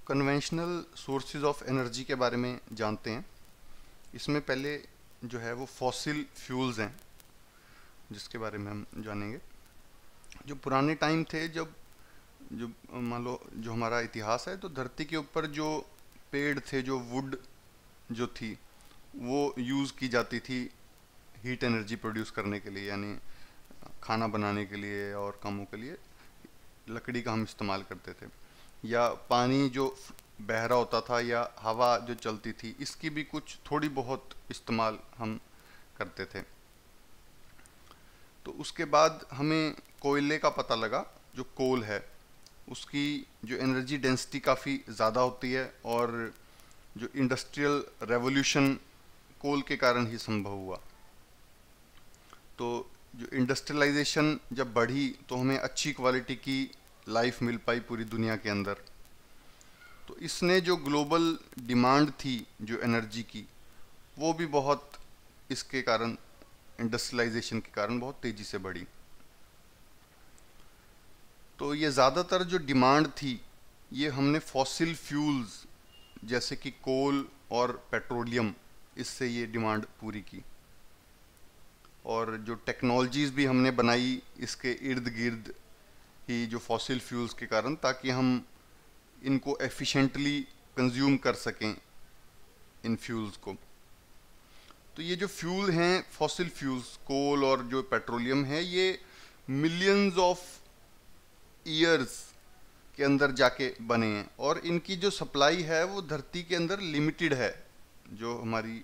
Conventional sources of energy के बारे में जानते हैं। इसमें पहले जो है वो फॉसिल फ्यूल्स हैं जिसके बारे में हम जानेंगे। जो पुराने टाइम थे, जब जो मान लो जो हमारा इतिहास है, तो धरती के ऊपर जो पेड़ थे, जो वुड जो थी, वो यूज़ की जाती थी हीट एनर्जी प्रोड्यूस करने के लिए, यानी खाना बनाने के लिए और कामों के लिए लकड़ी का हम इस्तेमाल करते थे। या पानी जो बह रहा होता था या हवा जो चलती थी, इसकी भी कुछ थोड़ी बहुत इस्तेमाल हम करते थे। तो उसके बाद हमें कोयले का पता लगा, जो कोल है उसकी जो एनर्जी डेंसिटी काफ़ी ज़्यादा होती है, और जो इंडस्ट्रियल रेवोल्यूशन कोल के कारण ही संभव हुआ। तो जो इंडस्ट्रियलाइजेशन जब बढ़ी तो हमें अच्छी क्वालिटी की लाइफ मिल पाई पूरी दुनिया के अंदर। तो इसने जो ग्लोबल डिमांड थी जो एनर्जी की, वो भी बहुत इसके कारण, इंडस्ट्रियलाइजेशन के कारण बहुत तेज़ी से बढ़ी। तो ये ज़्यादातर जो डिमांड थी, ये हमने फॉसिल फ्यूल्स जैसे कि कोल और पेट्रोलियम, इससे ये डिमांड पूरी की। और जो टेक्नोलॉजीज़ भी हमने बनाई इसके इर्द गिर्द ही, जो फॉसिल फ्यूल्स के कारण, ताकि हम इनको एफिशिएंटली कंज्यूम कर सकें इन फ्यूल्स को। तो ये जो फ्यूल हैं, फॉसिल फ्यूल्स, कोल और जो पेट्रोलियम है, ये मिलियंस ऑफ ईयर्स के अंदर जाके बने हैं, और इनकी जो सप्लाई है वो धरती के अंदर लिमिटेड है, जो हमारी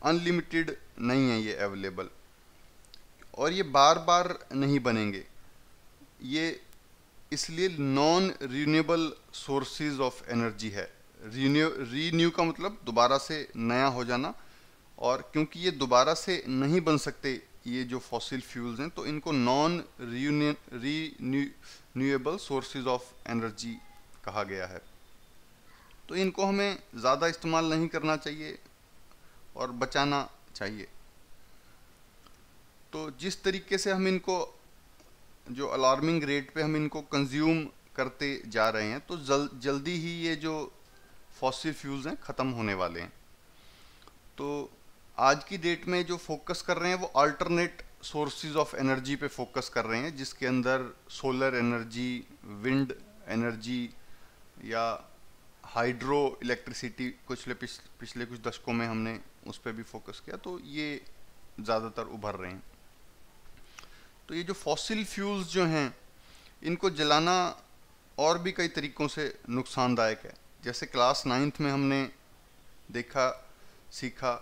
अनलिमिटेड नहीं है ये अवेलेबल। और ये बार बार नहीं बनेंगे, ये इसलिए non renewable sources of energy है। रीन्यू का मतलब दोबारा से नया हो जाना, और क्योंकि ये दोबारा से नहीं बन सकते ये जो फॉसिल फ्यूल्स हैं, तो इनको non renewable sources of energy कहा गया है। तो इनको हमें ज़्यादा इस्तेमाल नहीं करना चाहिए और बचाना चाहिए। तो जिस तरीके से हम इनको, जो अलार्मिंग रेट पे हम इनको कंज्यूम करते जा रहे हैं, तो जल्दी ही ये जो फॉसिल फ्यूल्स हैं ख़त्म होने वाले हैं। तो आज की डेट में जो फोकस कर रहे हैं वो अल्टरनेट सोर्सेज ऑफ एनर्जी पे फोकस कर रहे हैं, जिसके अंदर सोलर एनर्जी, विंड एनर्जी या हाइड्रो इलेक्ट्रिसिटी, पिछले कुछ दशकों में हमने उस पर भी फोकस किया, तो ये ज़्यादातर उभर रहे हैं। तो ये जो फॉसिल फ्यूल्स जो हैं, इनको जलाना और भी कई तरीक़ों से नुकसानदायक है। जैसे क्लास 9th में हमने सीखा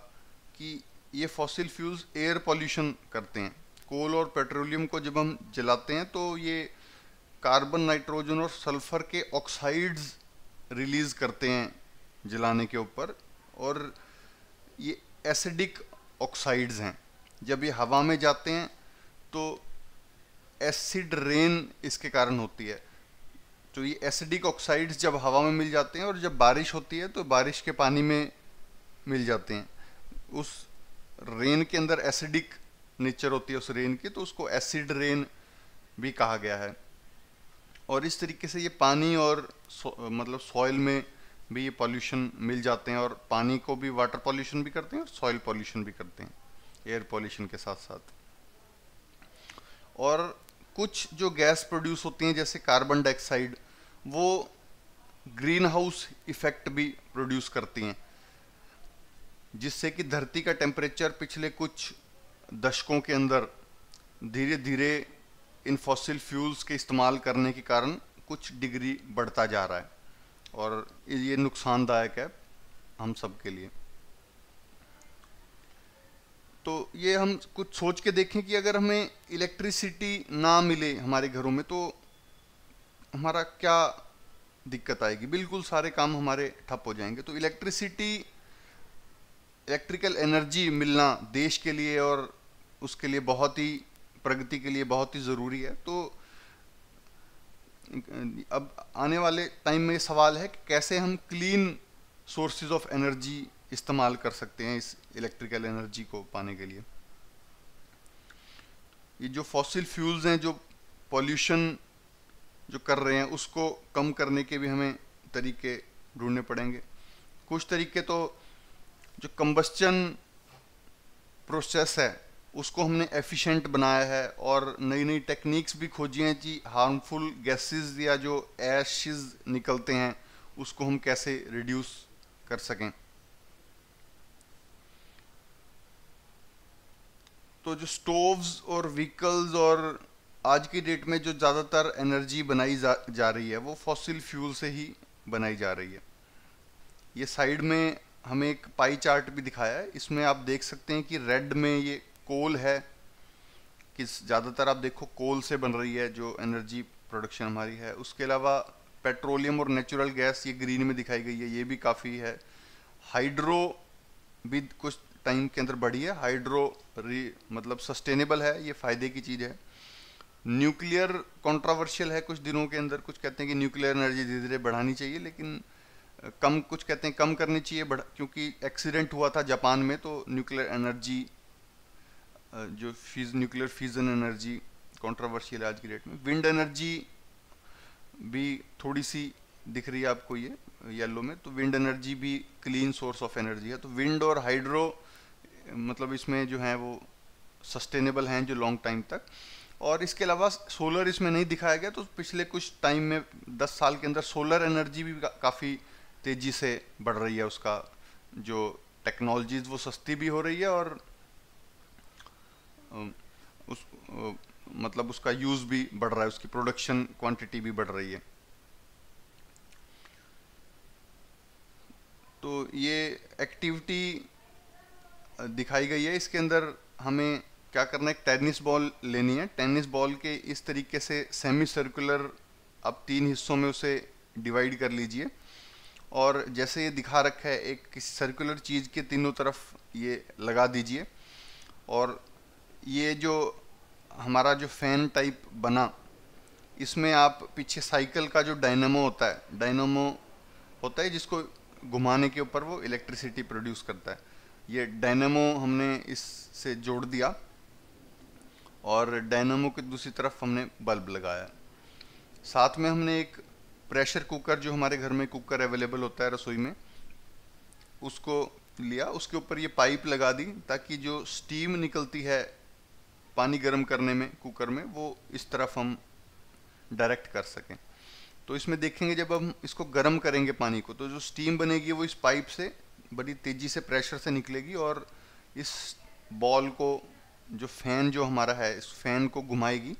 कि ये फॉसिल फ्यूल्स एयर पॉल्यूशन करते हैं। कोल और पेट्रोलियम को जब हम जलाते हैं तो ये कार्बन, नाइट्रोजन और सल्फ़र के ऑक्साइड्स रिलीज़ करते हैं जलाने के ऊपर, और ये एसिडिक ऑक्साइड्स हैं। जब ये हवा में जाते हैं तो एसिड रेन इसके कारण होती है। तो ये एसिडिक ऑक्साइड्स जब हवा में मिल जाते हैं, और जब बारिश होती है तो बारिश के पानी में मिल जाते हैं। उस रेन के अंदर एसिडिक नेचर होती है उस रेन की, तो उसको एसिड रेन भी कहा गया है। और इस तरीके से ये पानी और मतलब सॉइल में भी ये पॉल्यूशन मिल जाते हैं, और पानी को भी वाटर पॉल्यूशन भी करते हैं और सॉइल पॉल्यूशन भी करते हैं, एयर पॉल्यूशन के साथ साथ। और कुछ जो गैस प्रोड्यूस होती हैं जैसे कार्बन डाइऑक्साइड, वो ग्रीन हाउस इफेक्ट भी प्रोड्यूस करती हैं, जिससे कि धरती का टेम्परेचर पिछले कुछ दशकों के अंदर धीरे धीरे इन फॉसिल फ्यूल्स के इस्तेमाल करने के कारण कुछ डिग्री बढ़ता जा रहा है, और ये नुकसानदायक है हम सब के लिए। तो ये हम कुछ सोच के देखें कि अगर हमें इलेक्ट्रिसिटी ना मिले हमारे घरों में, तो हमारा क्या दिक्कत आएगी। बिल्कुल सारे काम हमारे ठप हो जाएंगे। तो इलेक्ट्रिकल एनर्जी मिलना देश के लिए और उसके लिए बहुत ही, प्रगति के लिए बहुत ही ज़रूरी है। तो अब आने वाले टाइम में सवाल है कि कैसे हम क्लीन सोर्सेज ऑफ एनर्जी इस्तेमाल कर सकते हैं इस इलेक्ट्रिकल एनर्जी को पाने के लिए। ये जो फॉसिल फ्यूल्स हैं जो पॉल्यूशन जो कर रहे हैं, उसको कम करने के भी हमें तरीके ढूंढने पड़ेंगे। कुछ तरीके तो जो कंबस्चन प्रोसेस है उसको हमने एफिशिएंट बनाया है, और नई नई टेक्निक्स भी खोजी हैं कि हार्मफुल गैसेस या जो एशेस निकलते हैं उसको हम कैसे रिड्यूस कर सकें। तो जो स्टोव्स और व्हीकल्स और आज की डेट में जो ज़्यादातर एनर्जी बनाई जा रही है वो फॉसिल फ्यूल से ही बनाई जा रही है। ये साइड में हमें एक पाई चार्ट भी दिखाया है, इसमें आप देख सकते हैं कि रेड में ये कोल है, कि ज़्यादातर आप देखो कोल से बन रही है जो एनर्जी प्रोडक्शन हमारी है। उसके अलावा पेट्रोलियम और नेचुरल गैस ये ग्रीन में दिखाई गई है, ये भी काफ़ी है। हाइड्रो भी कुछ टाइम के अंदर बढ़ी है, हाइड्रो मतलब सस्टेनेबल है, ये फ़ायदे की चीज़ है। न्यूक्लियर कंट्रोवर्शियल है कुछ दिनों के अंदर, कुछ कहते हैं कि न्यूक्लियर एनर्जी धीरे धीरे बढ़ानी चाहिए, लेकिन कम, कुछ कहते हैं कम करनी चाहिए, क्योंकि एक्सीडेंट हुआ था जापान में, तो न्यूक्लियर एनर्जी जो न्यूक्लियर फ्यूजन एनर्जी कंट्रोवर्शियल है आज की डेट में। विंड एनर्जी भी थोड़ी सी दिख रही है आपको ये येलो में, तो विंड एनर्जी भी क्लीन सोर्स ऑफ एनर्जी है। तो विंड और हाइड्रो मतलब इसमें जो है वो सस्टेनेबल हैं जो लॉन्ग टाइम तक। और इसके अलावा सोलर इसमें नहीं दिखाया गया, तो पिछले कुछ टाइम में 10 साल के अंदर सोलर एनर्जी भी काफ़ी तेज़ी से बढ़ रही है, उसका जो टेक्नोलॉजीज वो सस्ती भी हो रही है, और मतलब उसका यूज़ भी बढ़ रहा है, उसकी प्रोडक्शन क्वांटिटी भी बढ़ रही है। तो ये एक्टिविटी दिखाई गई है, इसके अंदर हमें क्या करना है, एक टेनिस बॉल लेनी है। टेनिस बॉल के इस तरीके से सेमी सर्कुलर आप 3 हिस्सों में उसे डिवाइड कर लीजिए, और जैसे ये दिखा रखा है एक किसी सर्कुलर चीज़ के तीनों तरफ ये लगा दीजिए, और ये जो हमारा जो फैन टाइप बना, इसमें आप पीछे साइकिल का जो डायनामो होता है जिसको घुमाने के ऊपर वो इलेक्ट्रिसिटी प्रोड्यूस करता है, ये डायनामो हमने इससे जोड़ दिया, और डायनामो की दूसरी तरफ हमने बल्ब लगाया। साथ में हमने एक प्रेशर कुकर, जो हमारे घर में कुकर अवेलेबल होता है रसोई में, उसको लिया, उसके ऊपर ये पाइप लगा दी, ताकि जो स्टीम निकलती है पानी गर्म करने में कुकर में, वो इस तरफ हम डायरेक्ट कर सकें। तो इसमें देखेंगे जब हम इसको गर्म करेंगे पानी को, तो जो स्टीम बनेगी वो इस पाइप से बड़ी तेज़ी से प्रेशर से निकलेगी, और इस बॉल को जो फैन जो हमारा है इस फैन को घुमाएगी।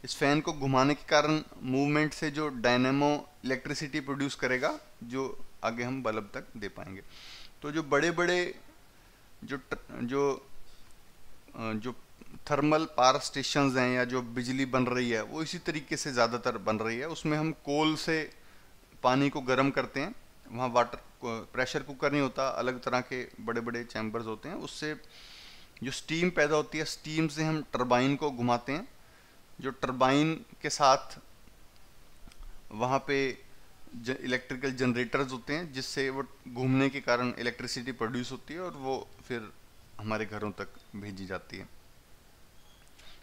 इस फैन को घुमाने के कारण मूवमेंट से जो डायनेमो इलेक्ट्रिसिटी प्रोड्यूस करेगा, जो आगे हम बल्ब तक दे पाएंगे। तो जो बड़े बड़े जो जो थर्मल पावर स्टेशंस हैं या जो बिजली बन रही है वो इसी तरीके से ज़्यादातर बन रही है। उसमें हम कोल से पानी को गर्म करते हैं, वहाँ वाटर प्रेशर कुकर नहीं होता, अलग तरह के बड़े बड़े चैम्बर्स होते हैं, उससे जो स्टीम पैदा होती है, स्टीम से हम टरबाइन को घुमाते हैं, जो टरबाइन के साथ वहाँ पे इलेक्ट्रिकल जनरेटर्स होते हैं, जिससे वो घूमने के कारण इलेक्ट्रिसिटी प्रोड्यूस होती है और वो फिर हमारे घरों तक भेजी जाती है।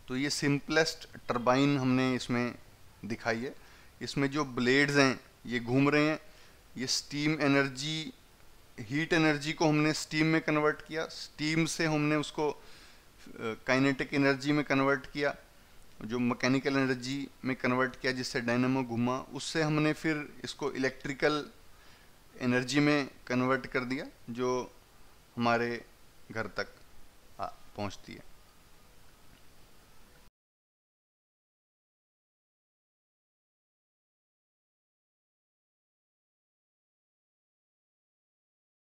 तो ये सिंपलेस्ट टरबाइन हमने इसमें दिखाई है। इसमें जो ब्लेड्स हैं ये घूम रहे हैं, ये स्टीम एनर्जी, हीट एनर्जी को हमने स्टीम में कन्वर्ट किया, स्टीम से हमने उसको काइनेटिक एनर्जी में कन्वर्ट किया, जो मैकेनिकल एनर्जी में कन्वर्ट किया जिससे डायनामो घुमा, उससे हमने फिर इसको इलेक्ट्रिकल एनर्जी में कन्वर्ट कर दिया जो हमारे घर तक पहुंचती है।